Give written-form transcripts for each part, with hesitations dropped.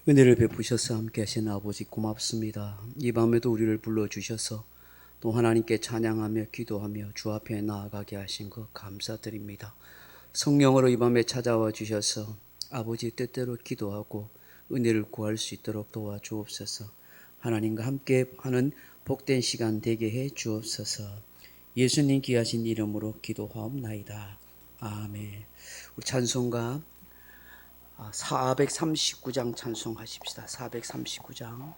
은혜를 베푸셔서 함께 하신 아버지 고맙습니다. 이 밤에도 우리를 불러주셔서 또 하나님께 찬양하며 기도하며 주 앞에 나아가게 하신 것 감사드립니다. 성령으로 이 밤에 찾아와 주셔서 아버지 뜻대로 기도하고 은혜를 구할 수 있도록 도와주옵소서. 하나님과 함께 하는 복된 시간 되게 해 주옵소서. 예수님 귀하신 이름으로 기도하옵나이다. 아멘. 우리 찬송가 439장 찬송하십시다. 439장.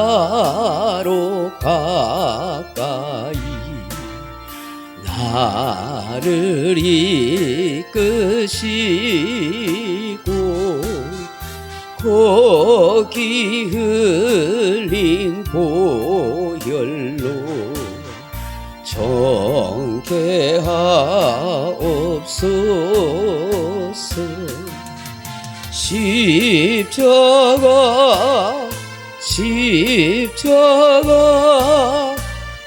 십자가로 가까이 나를 이끄시고 거기 흘린 보혈로 정케하옵소서. 십자가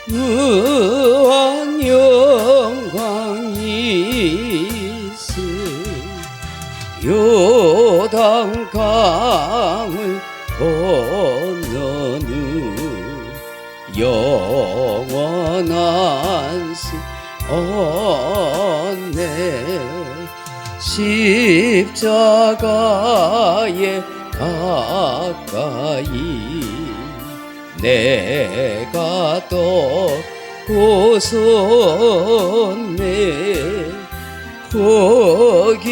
무한 영광이 있으 요단강을 건너는 영원한 언네. 십자가에 가까이 내가 떠고섰네. 거기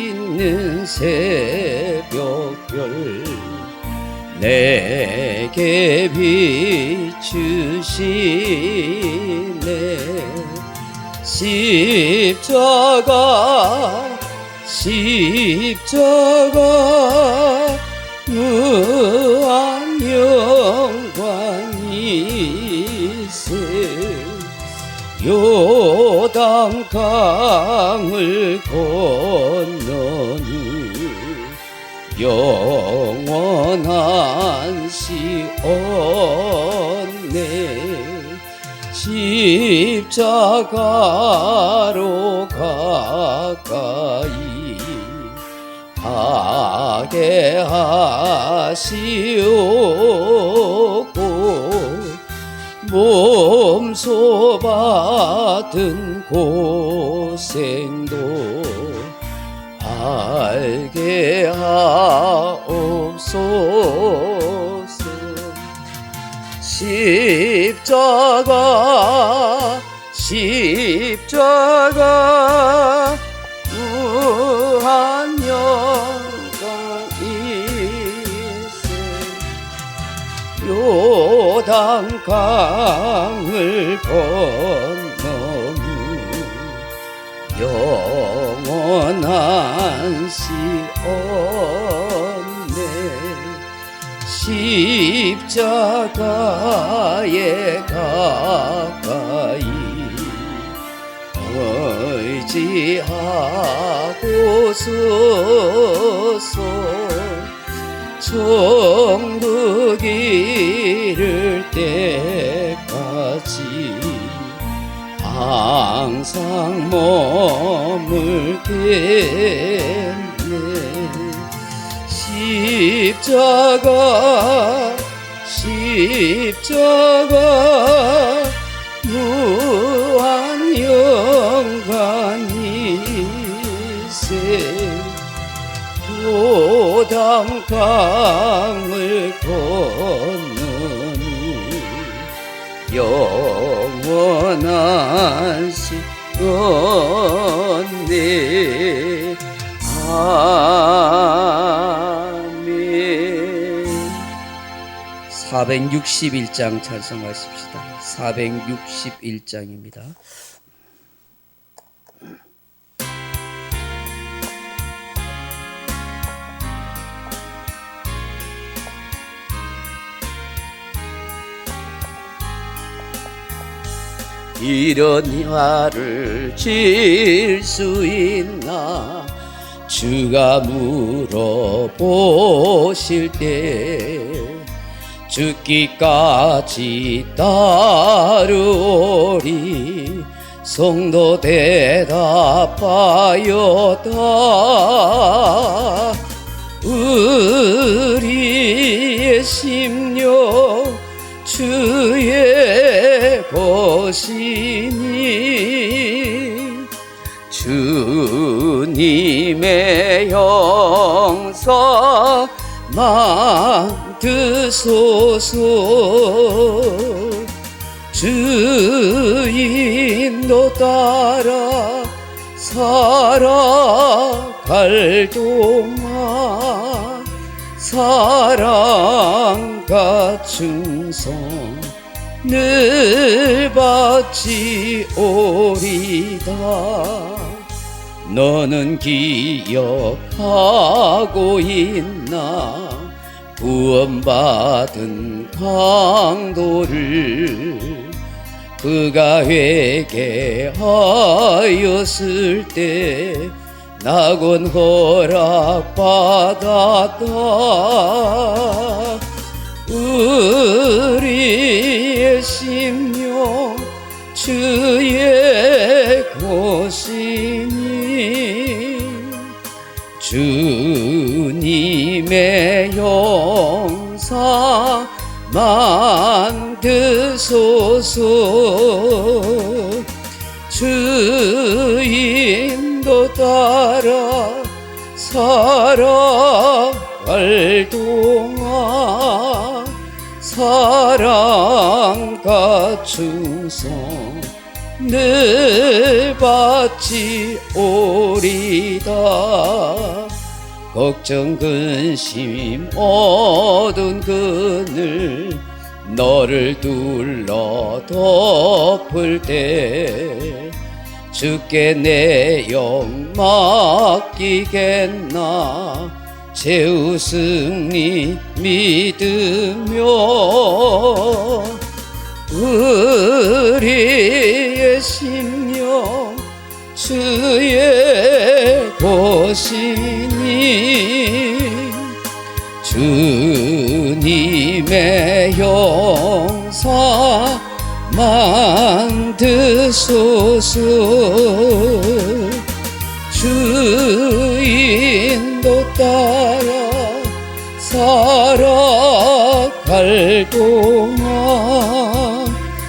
있는 새벽별 내게 비추시네. 십자가 무한 영광이 있으 요단강을 건너는 영원한 시온네. 십자가로 가까이 가게 하시옵고 몸소 받은 고생도 알게 하옵소서. 십자가 무한 영광이 있으 요단강을 건너는 영원한 시온네. 십자가에 가까이 의지하고서서 천국 이를 때까지 항상 머물겠네. 십자가 무한 영광이 있으 요단강을 건너는 영원한 시온네. 아멘. 461장 찬송하십시다. 461장입니다. 이런 화를 질 수 있나 주가 물어보실 때 죽기까지 따르오리. 성도 대답하였다. 우리의 심령 주의 것이니 주님의 형상 만드소서. 주인도 따라 살아갈 동안 사랑과 충성을 바치오리다. 너는 기억하고 있나? 구원받은 강도를 그가 회개하였을 때 낙원 허락받았다. 우리의 심령 주의 것이니 주님의 형상 만드소서. 주인도 따라 살아갈 동안 사랑과 충성을 바치오리다. 걱정 근심 어두운 그늘 너를 둘러 덮을 때 주께 내 영 맡기겠나. 최후 승리 믿으며 우리의 심령 주의 것이니 주님의 형상 만드소서. 주인도 따라 살아갈 동안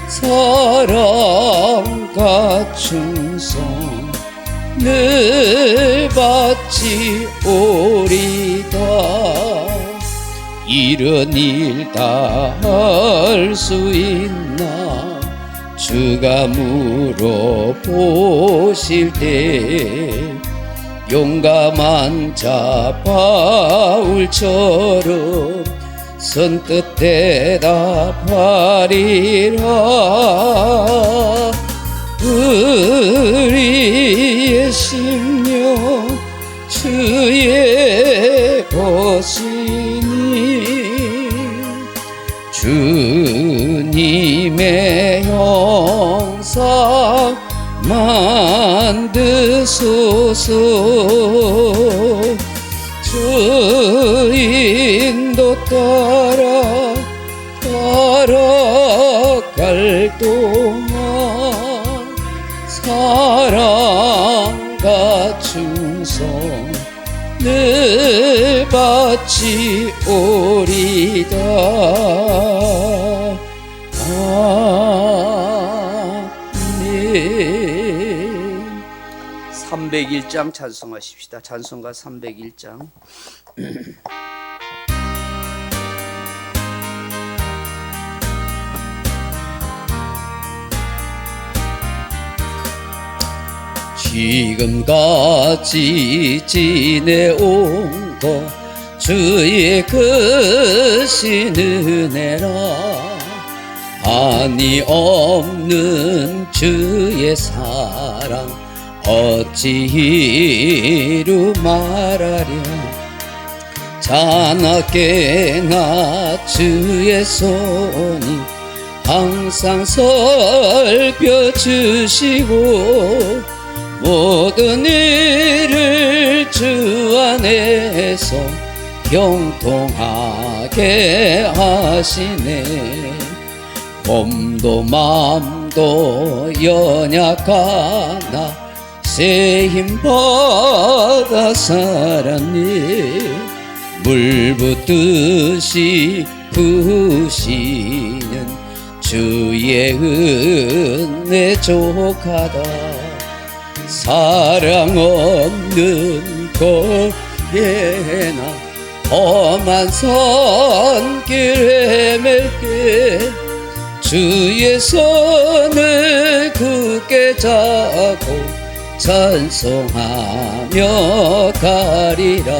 사랑과 충성을 바치오리다. 이런 일 다 할 수 있나? 주가 물어보실 때 용감한 자 바울처럼 선뜻 대답하리라. 우리의 심령 주의 것이니 주님의 형상 만드소서. 주인도 따라 살아갈 동안 사랑과 충성을 바치오리다. 아멘. 301장 찬송하십시다. 찬송가 301장. 지금까지 지내온 것 주의 크신 은혜라. 한이 없는 주의 사랑 어찌 이루 말하랴. 자나깨나 주의 손이 항상 살펴주시고 모든 일을 주 안에서 형통하게 하시네. 몸도 마음도 연약하나 새 힘 받아 살았네. 물 붓듯이 부으시는 주의 은혜 족하다. 사랑 없는 거리에나 험한 손길 헤맬 때 주의 손을 굳게 잡고 찬송하며 가리라.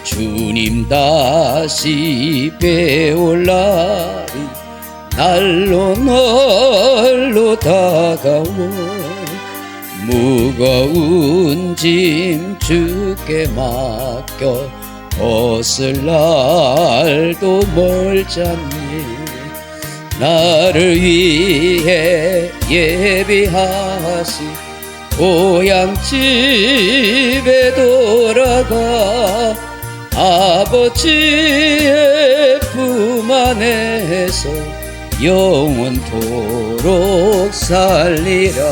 주님 다시 배울 날이 날로 다가오. 무거운 짐 주께 맡겨 벗을 날도 멀잖니. 나를 위해 예비하신 고향 집에 돌아가 아버지의 품 안에서 영원토록 살리라.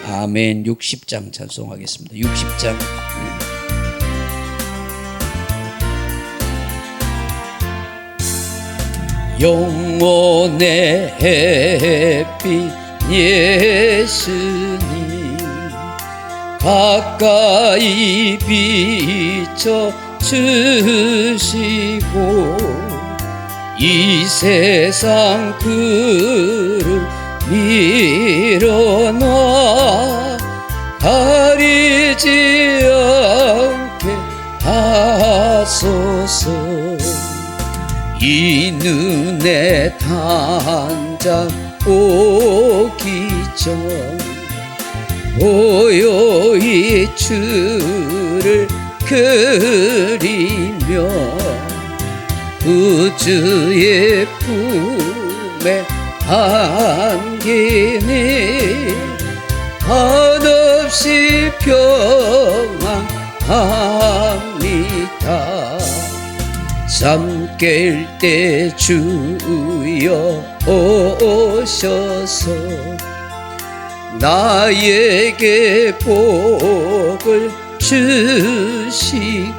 아멘. 60장 찬송하겠습니다. 60장. 영혼의 햇빛 예수님 가까이 비춰 주시고 이 세상 구름 밀어놔 가리지 않게 하소서. 이 눈에 단장 오기 전 고요히 주를 그리며 구주의 품에 안기니 한없이 평안합니다. 잠 깰 때 주여 오셔서 나에게 복을 주시고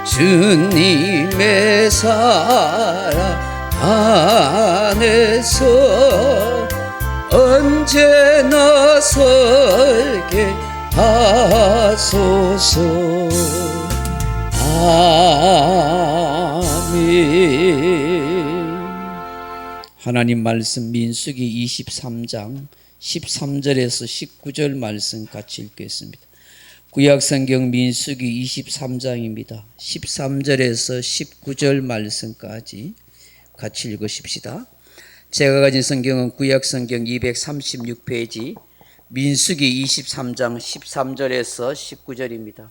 주님의 사랑 안에서 언제나 설게 하소서. 아멘. 하나님 말씀 민수기 23장 13절에서 19절 말씀 같이 읽겠습니다. 구약성경 민수기 23장입니다. 13절에서 19절 말씀까지 같이 읽으십시다. 제가 가진 성경은 구약성경 236페이지 민수기 23장 13절에서 19절입니다.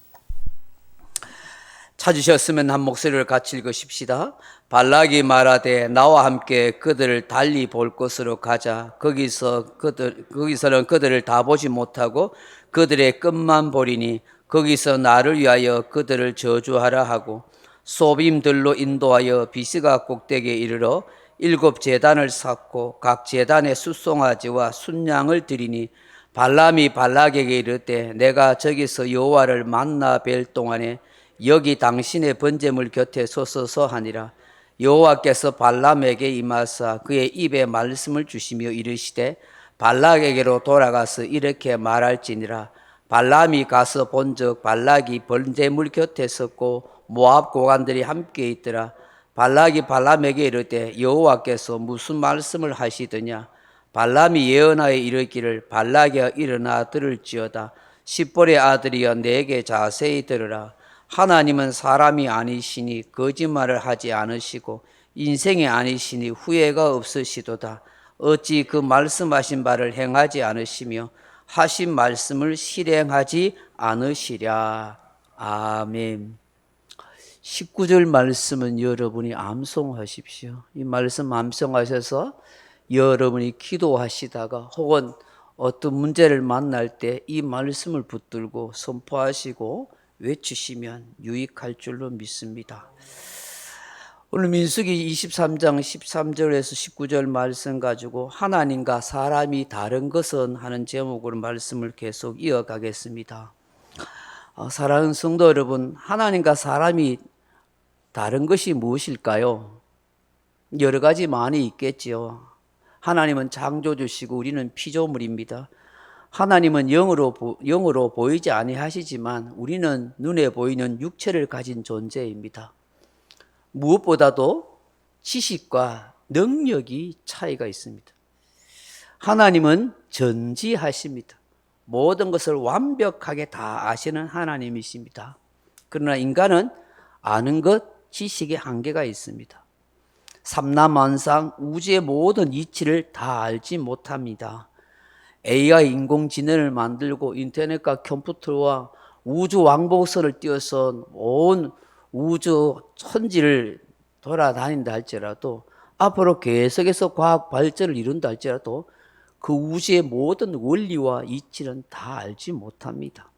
찾으셨으면 한 목소리를 같이 읽으십시다. 발락이 말하되 나와 함께 그들을 달리 볼 곳으로 가자. 거기서는 그들을 다 보지 못하고 그들의 끝만 보리니 거기서 나를 위하여 그들을 저주하라 하고 소빔들로 인도하여 비스가 꼭대기에 이르러 7 제단을 쌓고 각 제단에 숫송아지와 순양을 드리니 발람이 발락에게 이르되 내가 저기서 여호와를 만나 뵐 동안에 여기 당신의 번제물 곁에 서서 하니라. 여호와께서 발람에게 임하사 그의 입에 말씀을 주시며 이르시되 발락에게로 돌아가서 이렇게 말할지니라. 발람이 가서 본즉 발락이 번제물 곁에 섰고 모압 고관들이 함께 있더라. 발락이 발람에게 이르되 여호와께서 무슨 말씀을 하시더냐. 발람이 예언하여 이르기를 발락이여 일어나 들을지어다. 십볼의 아들이여 내게 자세히 들으라. 하나님은 사람이 아니시니 거짓말을 하지 않으시고 인생이 아니시니 후회가 없으시도다. 어찌 그 말씀하신 바를 행하지 않으시며 하신 말씀을 실행하지 않으시랴. 아멘. 19절 말씀은 여러분이 암송하십시오. 이 말씀 암송하셔서 여러분이 기도하시다가 혹은 어떤 문제를 만날 때 이 말씀을 붙들고 선포하시고 외치시면 유익할 줄로 믿습니다. 오늘 민수기 23장 13절에서 19절 말씀 가지고 하나님과 사람이 다른 것은 하는 제목으로 말씀을 계속 이어가겠습니다. 사랑하는 성도 여러분, 하나님과 사람이 다른 것이 무엇일까요? 여러 가지 많이 있겠지요. 하나님은 창조주시고 우리는 피조물입니다. 하나님은 영으로 보이지 아니하시지만 우리는 눈에 보이는 육체를 가진 존재입니다. 무엇보다도 지식과 능력이 차이가 있습니다. 하나님은 전지하십니다. 모든 것을 완벽하게 다 아시는 하나님이십니다. 그러나 인간은 아는 것, 지식의 한계가 있습니다. 삼라만상 우주의 모든 이치를 다 알지 못합니다. AI 인공지능을 만들고 인터넷과 컴퓨터와 우주 왕복선을 띄워서 온 우주 천지를 돌아다닌다 할지라도 앞으로 계속해서 과학 발전을 이룬다 할지라도 그 우주의 모든 원리와 이치는 다 알지 못합니다.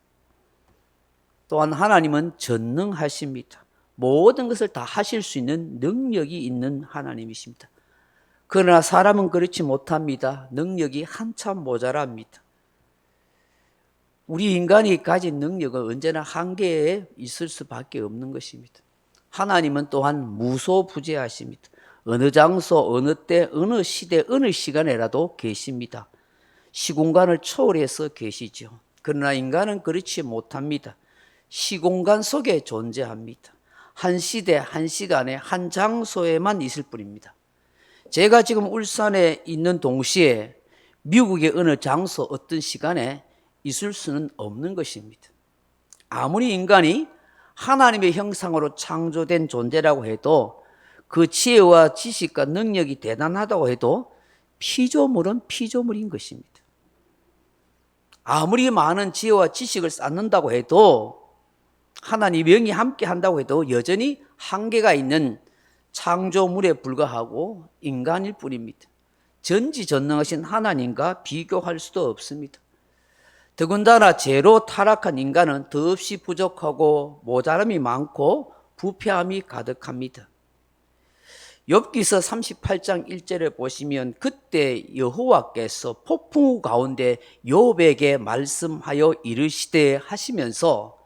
또한 하나님은 전능하십니다. 모든 것을 다 하실 수 있는 능력이 있는 하나님이십니다. 그러나 사람은 그렇지 못합니다. 능력이 한참 모자랍니다. 우리 인간이 가진 능력은 언제나 한계에 있을 수밖에 없는 것입니다. 하나님은 또한 무소부재하십니다. 어느 장소, 어느 때, 어느 시대, 어느 시간에라도 계십니다. 시공간을 초월해서 계시죠. 그러나 인간은 그렇지 못합니다. 시공간 속에 존재합니다. 한 시대, 한 시간에, 한 장소에만 있을 뿐입니다. 제가 지금 울산에 있는 동시에 미국의 어느 장소, 어떤 시간에 있을 수는 없는 것입니다. 아무리 인간이 하나님의 형상으로 창조된 존재라고 해도 그 지혜와 지식과 능력이 대단하다고 해도 피조물은 피조물인 것입니다. 아무리 많은 지혜와 지식을 쌓는다고 해도 하나님 영이 함께 한다고 해도 여전히 한계가 있는 창조물에 불과하고 인간일 뿐입니다. 전지전능하신 하나님과 비교할 수도 없습니다. 더군다나 죄로 타락한 인간은 더없이 부족하고 모자람이 많고 부패함이 가득합니다. 욥기서 38장 1절에 보시면 그때 여호와께서 폭풍우 가운데 욥에게 말씀하여 이르시되 하시면서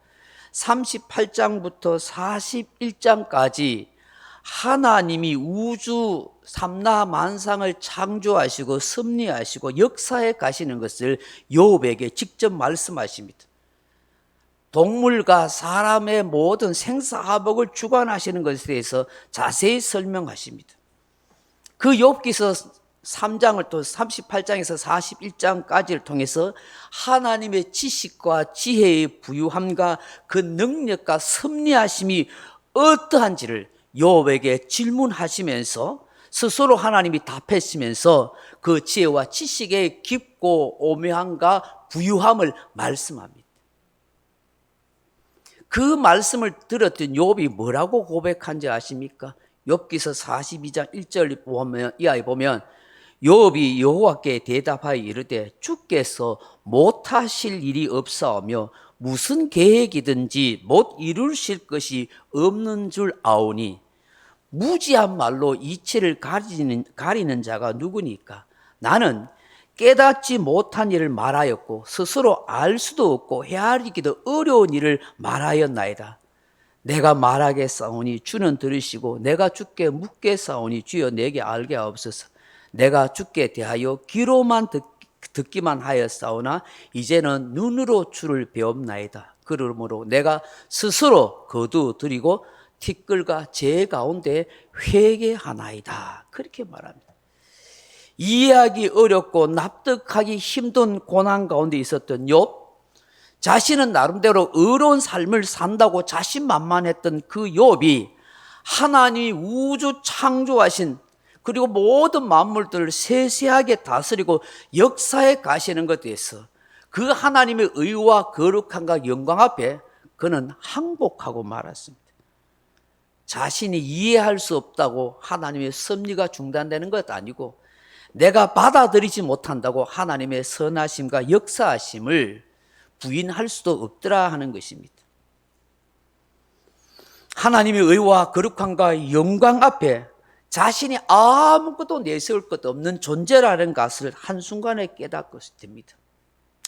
38장부터 41장까지 하나님이 우주 삼라만상을 창조하시고 섭리하시고 역사에 가시는 것을 욥에게 직접 말씀하십니다. 동물과 사람의 모든 생사화복을 주관하시는 것에 대해서 자세히 설명하십니다. 그 욥기서 3장을 또 38장에서 41장까지를 통해서 하나님의 지식과 지혜의 부유함과 그 능력과 섭리하심이 어떠한지를 욥에게 질문하시면서 스스로 하나님이 답하시면서 그 지혜와 지식의 깊고 오묘함과 부유함을 말씀합니다. 그 말씀을 들었던 욥이 뭐라고 고백한지 아십니까? 욥기서 42장 1절 보면 이하에 보면 욥이 여호와께 대답하여 이르되 주께서 못하실 일이 없사오며 무슨 계획이든지 못 이루실 것이 없는 줄 아오니 무지한 말로 이치를 가리는 자가 누구니까? 나는 깨닫지 못한 일을 말하였고 스스로 알 수도 없고 헤아리기도 어려운 일을 말하였나이다. 내가 말하겠사오니 주는 들으시고 내가 주께 묻겠사오니 주여 내게 알게 하옵소서. 내가 주께 대하여 귀로만 듣기만 하였사오나 이제는 눈으로 주를 배웁나이다. 그러므로 내가 스스로 거두드리고 티끌과 재 가운데 회개하나이다. 그렇게 말합니다. 이해하기 어렵고 납득하기 힘든 고난 가운데 있었던 욥, 자신은 나름대로 의로운 삶을 산다고 자신만만했던 그 욥이 하나님이 우주 창조하신 그리고 모든 만물들을 세세하게 다스리고 역사에 가시는 것에 대해서 그 하나님의 의와 거룩함과 영광 앞에 그는 항복하고 말았습니다. 자신이 이해할 수 없다고 하나님의 섭리가 중단되는 것 아니고 내가 받아들이지 못한다고 하나님의 선하심과 역사하심을 부인할 수도 없더라 하는 것입니다. 하나님의 의와 거룩함과 영광 앞에 자신이 아무것도 내세울 것 없는 존재라는 것을 한순간에 깨닫게 됩니다.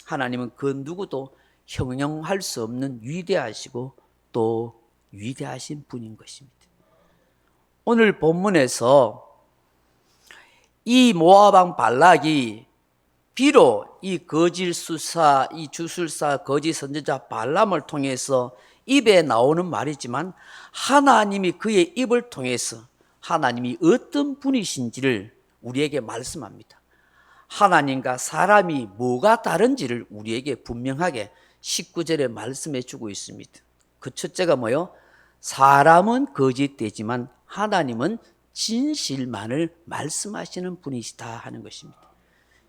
하나님은 그 누구도 형용할 수 없는 위대하시고 또 위대하신 분인 것입니다. 오늘 본문에서 이 모압 왕 발락이 비록 이 거짓 수사, 이 주술사, 거짓 선지자 발람을 통해서 입에 나오는 말이지만 하나님이 그의 입을 통해서 하나님이 어떤 분이신지를 우리에게 말씀합니다. 하나님과 사람이 뭐가 다른지를 우리에게 분명하게 19절에 말씀해 주고 있습니다. 그 첫째가 뭐요? 사람은 거짓되지만 하나님은 진실만을 말씀하시는 분이시다 하는 것입니다.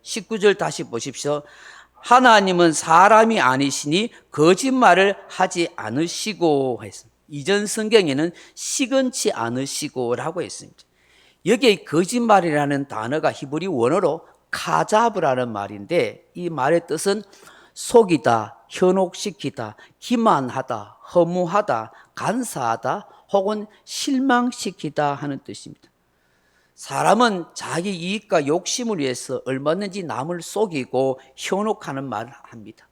19절 다시 보십시오. 하나님은 사람이 아니시니 거짓말을 하지 않으시고 했습니다. 이전 성경에는 시건치 않으시고라고 했습니다. 여기에 거짓말이라는 단어가 히브리 원어로 카자브라는 말인데 이 말의 뜻은 속이다, 현혹시키다, 기만하다, 허무하다, 간사하다 혹은 실망시키다 하는 뜻입니다. 사람은 자기 이익과 욕심을 위해서 얼마든지 남을 속이고 현혹하는 말을 합니다.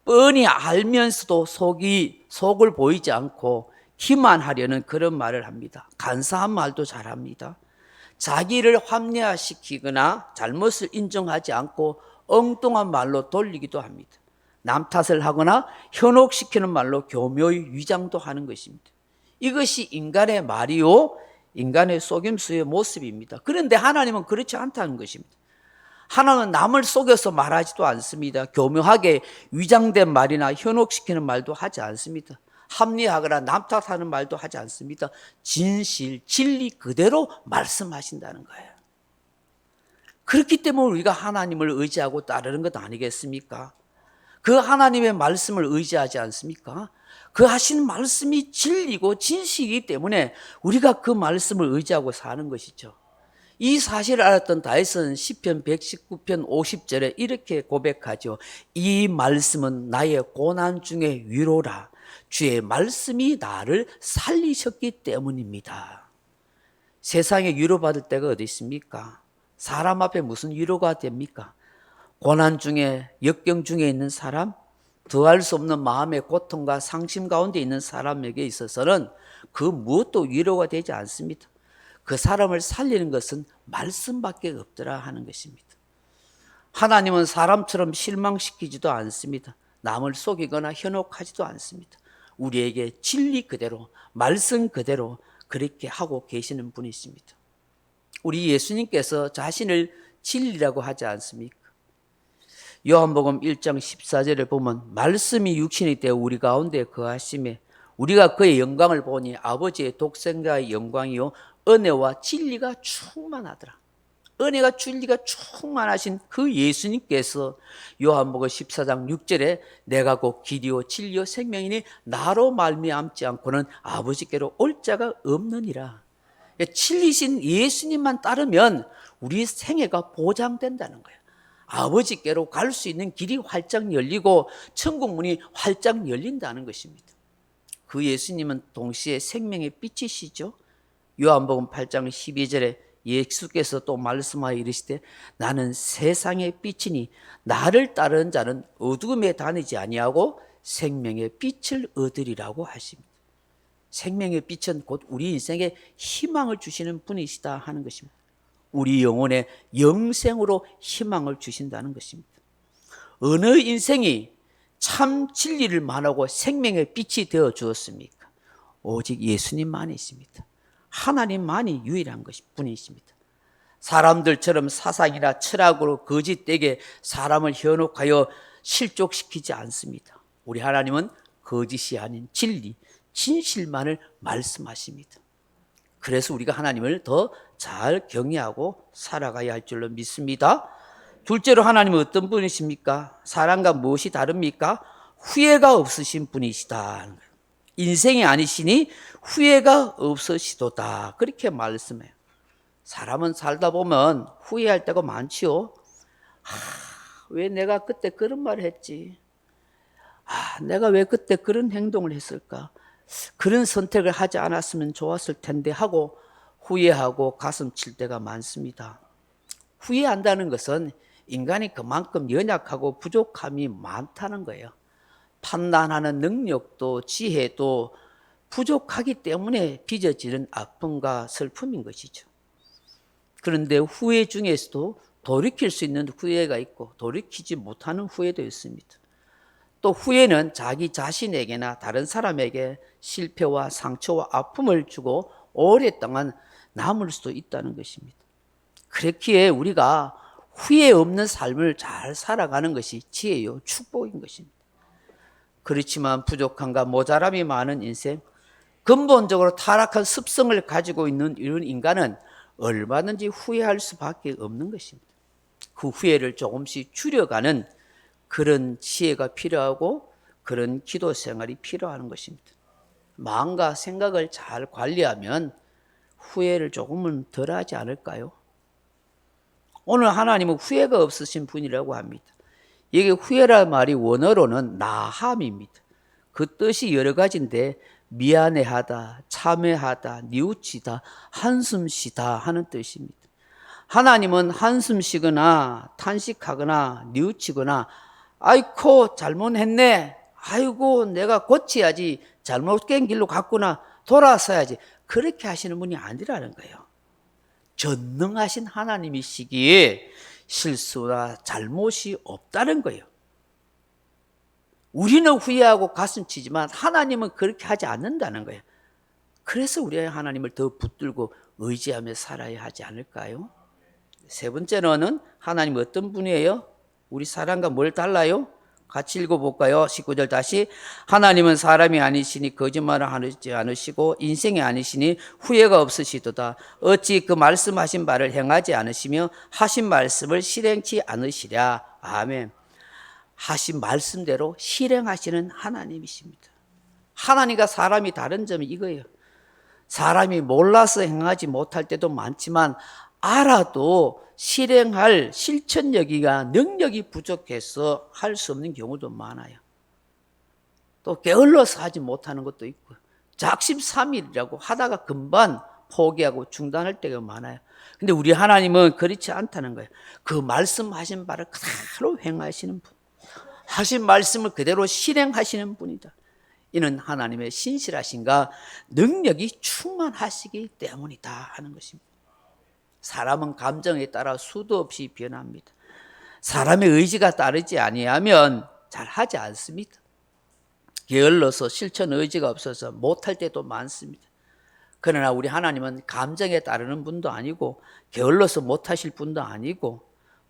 뻔히 알면서도 속을 보이지 않고 기만하려는 그런 말을 합니다. 간사한 말도 잘합니다. 자기를 합리화시키거나 잘못을 인정하지 않고 엉뚱한 말로 돌리기도 합니다. 남 탓을 하거나 현혹시키는 말로 교묘히 위장도 하는 것입니다. 이것이 인간의 말이요 인간의 속임수의 모습입니다. 그런데 하나님은 그렇지 않다는 것입니다. 하나님은 남을 속여서 말하지도 않습니다. 교묘하게 위장된 말이나 현혹시키는 말도 하지 않습니다. 합리하거나 남 탓하는 말도 하지 않습니다. 진실, 진리 그대로 말씀하신다는 거예요. 그렇기 때문에 우리가 하나님을 의지하고 따르는 것 아니겠습니까? 그 하나님의 말씀을 의지하지 않습니까? 그 하신 말씀이 진리고 진실이기 때문에 우리가 그 말씀을 의지하고 사는 것이죠. 이 사실을 알았던 다윗은 시편 119편 50절에 이렇게 고백하죠. 이 말씀은 나의 고난 중에 위로라. 주의 말씀이 나를 살리셨기 때문입니다. 세상에 위로받을 때가 어디 있습니까? 사람 앞에 무슨 위로가 됩니까? 고난 중에, 역경 중에 있는 사람, 더할 수 없는 마음의 고통과 상심 가운데 있는 사람에게 있어서는 그 무엇도 위로가 되지 않습니다. 그 사람을 살리는 것은 말씀밖에 없더라 하는 것입니다. 하나님은 사람처럼 실망시키지도 않습니다. 남을 속이거나 현혹하지도 않습니다. 우리에게 진리 그대로, 말씀 그대로 그렇게 하고 계시는 분이십니다. 우리 예수님께서 자신을 진리라고 하지 않습니까? 요한복음 1장 14절에 보면 말씀이 육신이 되어 우리 가운데 거하심에 우리가 그의 영광을 보니 아버지의 독생자의 영광이요 은혜와 진리가 충만하더라. 은혜가 진리가 충만하신 그 예수님께서 요한복음 14장 6절에 내가 곧 길이요 진리요 생명이니 나로 말미암지 않고는 아버지께로 올 자가 없느니라. 진리신 예수님만 따르면 우리 생애가 보장된다는 거예요. 아버지께로 갈 수 있는 길이 활짝 열리고 천국 문이 활짝 열린다는 것입니다. 그 예수님은 동시에 생명의 빛이시죠. 요한복음 8장 12절에 예수께서 또 말씀하여 이르시되 나는 세상의 빛이니 나를 따르는 자는 어두움에 다니지 아니하고 생명의 빛을 얻으리라고 하십니다. 생명의 빛은 곧 우리 인생에 희망을 주시는 분이시다 하는 것입니다. 우리 영혼의 영생으로 희망을 주신다는 것입니다. 어느 인생이 참 진리를 말하고 생명의 빛이 되어 주었습니까? 오직 예수님만이십니다. 하나님만이 유일한 분이십니다. 사람들처럼 사상이나 철학으로 거짓되게 사람을 현혹하여 실족시키지 않습니다. 우리 하나님은 거짓이 아닌 진리, 진실만을 말씀하십니다. 그래서 우리가 하나님을 더 잘 경외하고 살아가야 할 줄로 믿습니다. 둘째로 하나님은 어떤 분이십니까? 사람과 무엇이 다릅니까? 후회가 없으신 분이시다. 인생이 아니시니 후회가 없으시도다. 그렇게 말씀해요. 사람은 살다 보면 후회할 때가 많지요. 왜 내가 그때 그런 말을 했지? 내가 왜 그때 그런 행동을 했을까? 그런 선택을 하지 않았으면 좋았을 텐데 하고 후회하고 가슴 칠 때가 많습니다. 후회한다는 것은 인간이 그만큼 연약하고 부족함이 많다는 거예요. 판단하는 능력도 지혜도 부족하기 때문에 빚어지는 아픔과 슬픔인 것이죠. 그런데 후회 중에서도 돌이킬 수 있는 후회가 있고 돌이키지 못하는 후회도 있습니다. 또 후회는 자기 자신에게나 다른 사람에게 실패와 상처와 아픔을 주고 오랫동안 남을 수도 있다는 것입니다. 그렇기에 우리가 후회 없는 삶을 잘 살아가는 것이 지혜요 축복인 것입니다. 그렇지만 부족함과 모자람이 많은 인생, 근본적으로 타락한 습성을 가지고 있는 이런 인간은 얼마든지 후회할 수밖에 없는 것입니다. 그 후회를 조금씩 줄여가는 그런 지혜가 필요하고 그런 기도 생활이 필요한 것입니다. 마음과 생각을 잘 관리하면 후회를 조금은 덜 하지 않을까요? 오늘 하나님은 후회가 없으신 분이라고 합니다. 이게 후회란 말이 원어로는 나함입니다. 그 뜻이 여러 가지인데 미안해하다, 참회하다, 뉘우치다, 한숨 쉬다 하는 뜻입니다. 하나님은 한숨 쉬거나 탄식하거나 뉘우치거나 아이고 잘못했네, 아이고 내가 고쳐야지, 잘못된 길로 갔구나, 돌아서야지, 그렇게 하시는 분이 아니라는 거예요. 전능하신 하나님이시기에 실수나 잘못이 없다는 거예요. 우리는 후회하고 가슴치지만 하나님은 그렇게 하지 않는다는 거예요. 그래서 우리 하나님을 더 붙들고 의지하며 살아야 하지 않을까요? 세 번째로는 하나님 어떤 분이에요? 우리 사람과 뭘 달라요? 같이 읽어볼까요? 19절 다시. 하나님은 사람이 아니시니 거짓말을 하지 않으시고 인생이 아니시니 후회가 없으시도다. 어찌 그 말씀하신 바를 행하지 않으시며 하신 말씀을 실행치 않으시랴. 아멘. 하신 말씀대로 실행하시는 하나님이십니다. 하나님과 사람이 다른 점이 이거예요. 사람이 몰라서 행하지 못할 때도 많지만 알아도 실행할 실천력이가 능력이 부족해서 할 수 없는 경우도 많아요. 또 게을러서 하지 못하는 것도 있고 작심삼일이라고 하다가 금방 포기하고 중단할 때가 많아요. 근데 우리 하나님은 그렇지 않다는 거예요. 그 말씀하신 바를 그대로 행하시는 분, 하신 말씀을 그대로 실행하시는 분이다. 이는 하나님의 신실하신가 능력이 충만하시기 때문이다 하는 것입니다. 사람은 감정에 따라 수도 없이 변합니다. 사람의 의지가 따르지 아니하면 잘 하지 않습니다. 게을러서 실천 의지가 없어서 못할 때도 많습니다. 그러나 우리 하나님은 감정에 따르는 분도 아니고 게을러서 못하실 분도 아니고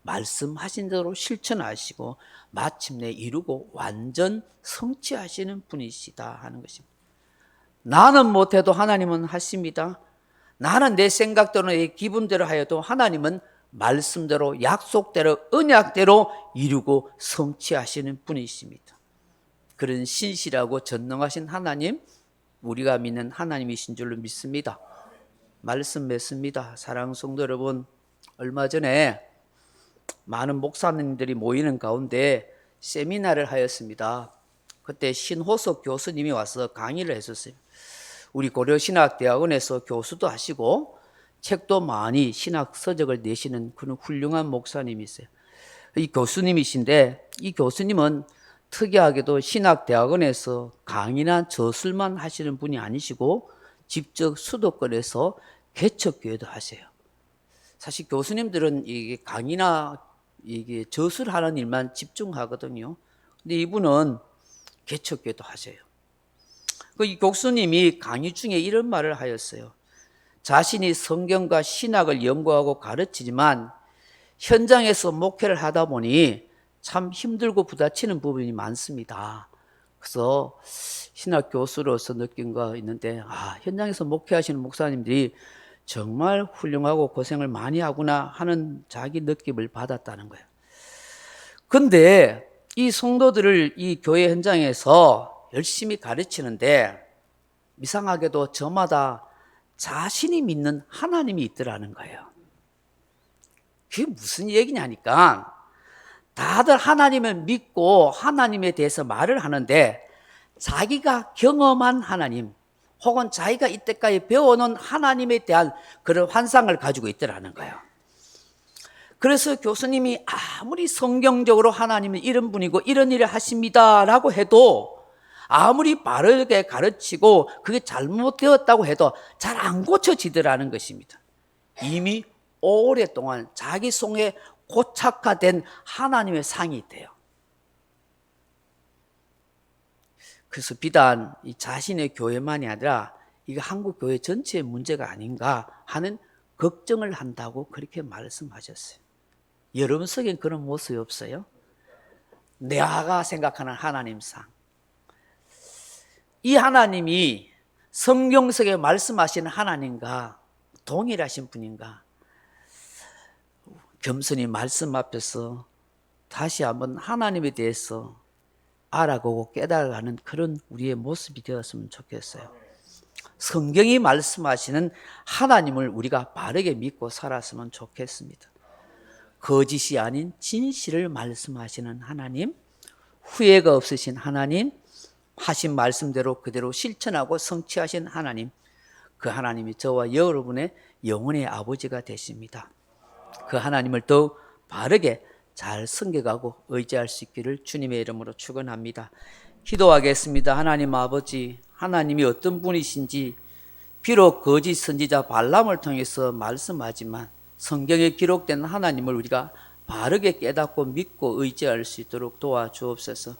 말씀하신 대로 실천하시고 마침내 이루고 완전 성취하시는 분이시다 하는 것입니다. 나는 못해도 하나님은 하십니다. 나는 내 생각대로 내 기분대로 하여도 하나님은 말씀대로 약속대로 언약대로 이루고 성취하시는 분이십니다. 그런 신실하고 전능하신 하나님, 우리가 믿는 하나님이신 줄로 믿습니다. 말씀 맺습니다. 사랑하는 성도 여러분, 얼마 전에 많은 목사님들이 모이는 가운데 세미나를 하였습니다. 그때 신호석 교수님이 와서 강의를 했었어요. 우리 고려신학대학원에서 교수도 하시고 책도 많이 신학 서적을 내시는 그런 훌륭한 목사님이세요. 이 교수님이신데 이 교수님은 특이하게도 신학대학원에서 강의나 저술만 하시는 분이 아니시고 직접 수도권에서 개척교회도 하세요. 사실 교수님들은 이게 강의나 이게 저술하는 일만 집중하거든요. 근데 이분은 개척교회도 하세요. 이 교수님이 강의 중에 이런 말을 하였어요. 자신이 성경과 신학을 연구하고 가르치지만 현장에서 목회를 하다 보니 참 힘들고 부딪히는 부분이 많습니다. 그래서 신학 교수로서 느낀 거 있는데 현장에서 목회하시는 목사님들이 정말 훌륭하고 고생을 많이 하구나 하는 자기 느낌을 받았다는 거예요. 근데 이 성도들을 이 교회 현장에서 열심히 가르치는데 이상하게도 저마다 자신이 믿는 하나님이 있더라는 거예요. 그게 무슨 얘기냐니까 다들 하나님을 믿고 하나님에 대해서 말을 하는데 자기가 경험한 하나님 혹은 자기가 이때까지 배워놓은 하나님에 대한 그런 환상을 가지고 있더라는 거예요. 그래서 교수님이 아무리 성경적으로 하나님은 이런 분이고 이런 일을 하십니다 라고 해도 아무리 바르게 가르치고 그게 잘못되었다고 해도 잘 안 고쳐지더라는 것입니다. 이미 오랫동안 자기 속에 고착화된 하나님의 상이 있대요. 그래서 비단 이 자신의 교회만이 아니라 이거 한국 교회 전체의 문제가 아닌가 하는 걱정을 한다고 그렇게 말씀하셨어요. 여러분 속엔 그런 모습이 없어요? 내가 생각하는 하나님상. 이 하나님이 성경 속에 말씀하시는 하나님과 동일하신 분인가? 겸손히 말씀 앞에서 다시 한번 하나님에 대해서 알아보고 깨달아가는 그런 우리의 모습이 되었으면 좋겠어요. 성경이 말씀하시는 하나님을 우리가 바르게 믿고 살았으면 좋겠습니다. 거짓이 아닌 진실을 말씀하시는 하나님, 후회가 없으신 하나님, 하신 말씀대로 그대로 실천하고 성취하신 하나님, 그 하나님이 저와 여러분의 영혼의 아버지가 되십니다. 그 하나님을 더욱 바르게 잘 섬겨가고 의지할 수 있기를 주님의 이름으로 축원합니다. 기도하겠습니다. 하나님 아버지, 하나님이 어떤 분이신지 비록 거짓 선지자 발람을 통해서 말씀하지만 성경에 기록된 하나님을 우리가 바르게 깨닫고 믿고 의지할 수 있도록 도와주옵소서.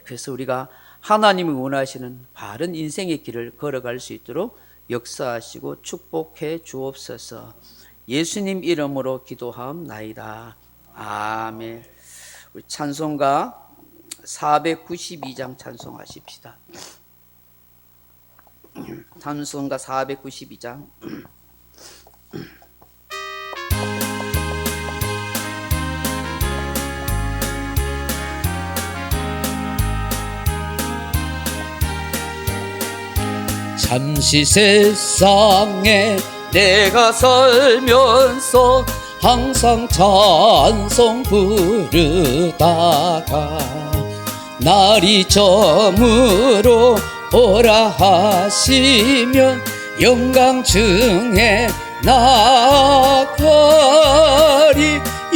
그래서 우리가 하나님이 원하시는 바른 인생의 길을 걸어갈 수 있도록 역사하시고 축복해 주옵소서. 예수님 이름으로 기도하옵나이다. 아멘. 우리 찬송가 492장 찬송하십시다. 찬송가 492장. 잠시 세상에 내가 살면서 항상 찬송 부르다가 날이 저물어 오라 하시면 영광 중에 나가리.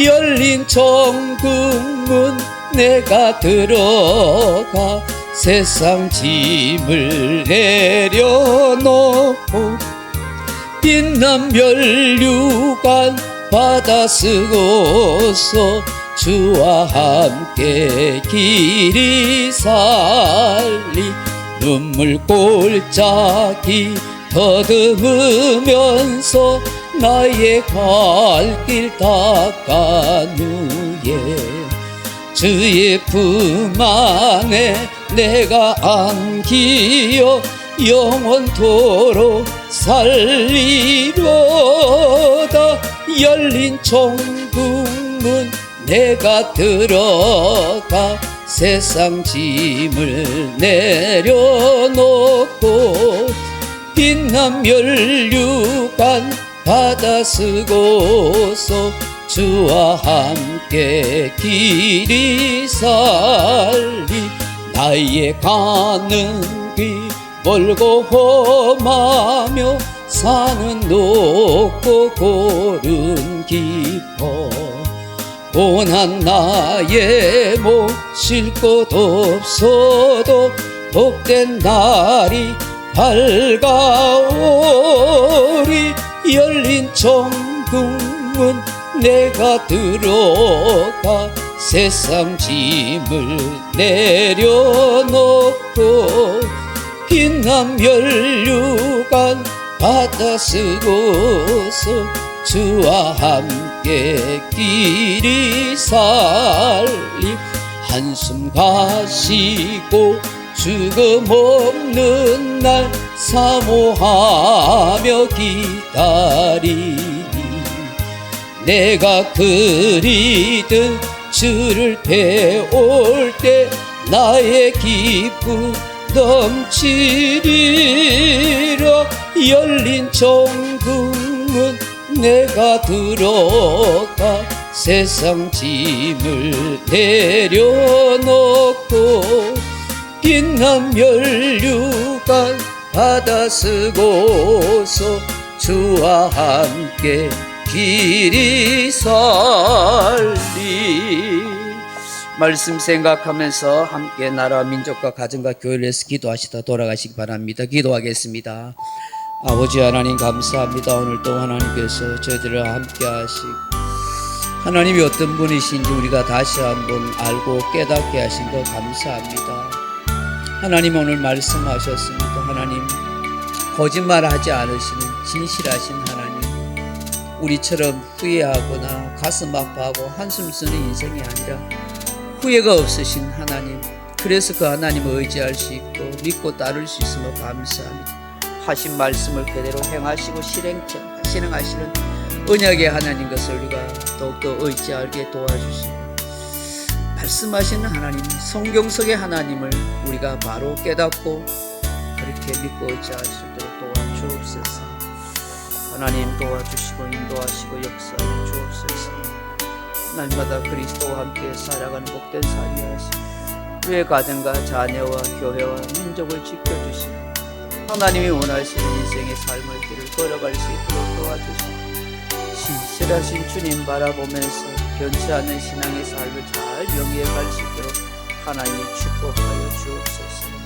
열린 천국문 내가 들어가 세상 짐을 내려놓고 빛난 면류관 받아 쓰고서 주와 함께 길이 살리. 눈물 골짜기 더듬으면서 나의 갈 길 닦아 누에 주의 품 안에 내가 안기어 영원토록 살리로다. 열린 천국문 내가 들어가 세상 짐을 내려놓고 빛난 면류관 받아 쓰고서 주와 함께 길이 살리. 나의 가는 길 멀고 험하며 산은 높고 골은 깊어 고난 나의 못 쉴 곳 없어도 복된 날이 밝아오리. 열린 천국문 내가 들어가 세상 짐을 내려놓고 빛난 면류관 받아 쓰고서 주와 함께 길이 살리. 한숨 가시고 죽음 없는 날 사모하며 기다리니 내가 그리듯 주를 배울 때 나의 기쁨 넘치리라. 열린 정금은 내가 들어가 세상 짐을 내려놓고 빛난 면류관 받아 쓰고서 주와 함께 길이 살리. 말씀 생각하면서 함께 나라 민족과 가정과 교회를 위해서 기도하시다 돌아가시기 바랍니다. 기도하겠습니다. 아버지 하나님 감사합니다. 오늘도 하나님께서 저희들을 함께 하시고 하나님이 어떤 분이신지 우리가 다시 한번 알고 깨닫게 하신 것 감사합니다. 하나님 오늘 말씀하셨습니다. 하나님 거짓말하지 않으시는 진실하신 하나님, 우리처럼 후회하거나 가슴 아파하고 한숨 쓰는 인생이 아니라 후회가 없으신 하나님, 그래서 그 하나님을 의지할 수 있고 믿고 따를 수 있음을 감사합니다. 하신 말씀을 그대로 행하시고 실행하시는 언약의 하나님 것을 우리가 더욱더 의지하게 도와주시고 말씀하시는 하나님, 성경 속의 하나님을 우리가 바로 깨닫고 그렇게 믿고 의지할 수 있도록 도와주옵소서. 하나님 도와주시고 인도하시고 역사해 주옵소서. 날마다 그리스도와 함께 살아가는 복된 삶이 하시고 우리의 가정과 자녀와 교회와 민족을 지켜주시고 하나님이 원하시는 인생의 삶을 길을 걸어갈 수 있도록 도와주시고 신실하신 주님 바라보면서 변치 않는 신앙의 삶을 잘 영위해 갈 수 있도록 하나님이 축복하여 주옵소서.